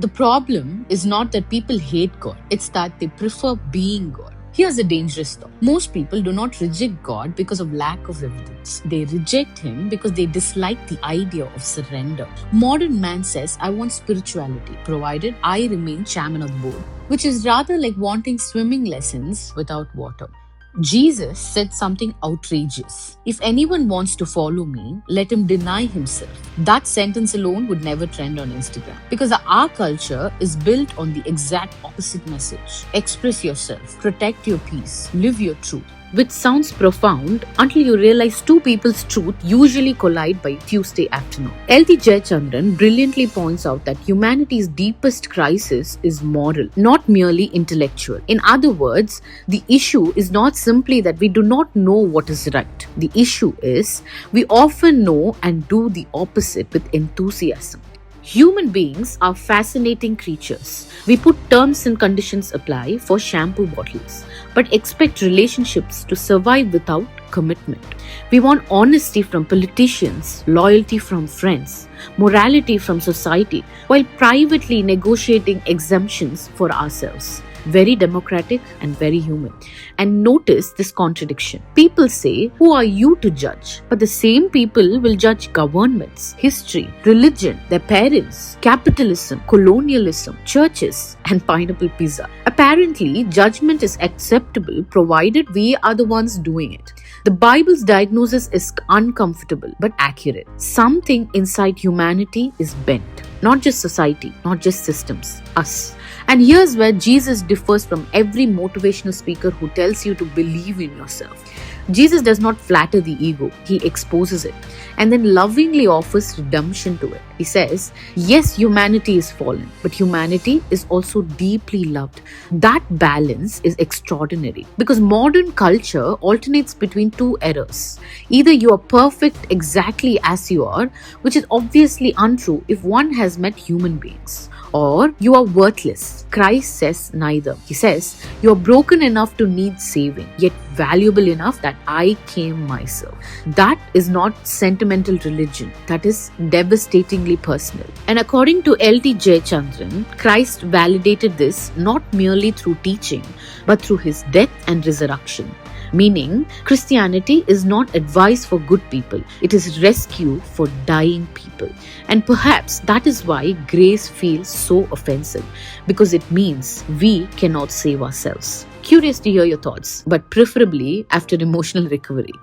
The problem is not that people hate God, it's that they prefer being God. Here's a dangerous thought. Most people do not reject God because of lack of evidence. They reject Him because they dislike the idea of surrender. Modern man says, I want spirituality, provided I remain chairman of the board, which is rather like wanting swimming lessons without water. Jesus said something outrageous. If anyone wants to follow me, let him deny himself. That sentence alone would never trend on Instagram because our culture is built on the exact opposite message. Express yourself, protect your peace, live your truth. Which sounds profound until you realize two people's truth usually collide by Tuesday afternoon. L.T. Jayachandran brilliantly points out that humanity's deepest crisis is moral, not merely intellectual. In other words, the issue is not simply that we do not know what is right. The issue is we often know and do the opposite with enthusiasm. Human beings are fascinating creatures. We put terms and conditions apply for shampoo bottles, but expect relationships to survive without commitment. We want honesty from politicians, loyalty from friends, morality from society, while privately negotiating exemptions for ourselves. Very democratic and very human. And notice this contradiction. People say, who are you to judge? But the same people will judge governments, history, religion, their parents, capitalism, colonialism, churches, and pineapple pizza. Apparently, judgment is acceptable provided we are the ones doing it. The Bible's diagnosis is uncomfortable but accurate. Something inside humanity is bent. Not just society, not just systems, us. And here's where Jesus differs from every motivational speaker who tells you to believe in yourself. Jesus does not flatter the ego, He exposes it and then lovingly offers redemption to it. He says, yes, humanity is fallen, but humanity is also deeply loved. That balance is extraordinary because modern culture alternates between two errors. Either you are perfect exactly as you are, which is obviously untrue if one has met human beings, or you are worthless. Christ says neither. He says, you are broken enough to need saving, yet valuable enough that I came myself. That is not sentimental religion. That is devastatingly personal. And according to L.T. Jayachandran, Christ validated this not merely through teaching, but through His death and resurrection. Meaning, Christianity is not advice for good people. It is rescue for dying people. And perhaps that is why grace feels so offensive, because it means we cannot save ourselves. Curious to hear your thoughts, but preferably after emotional recovery.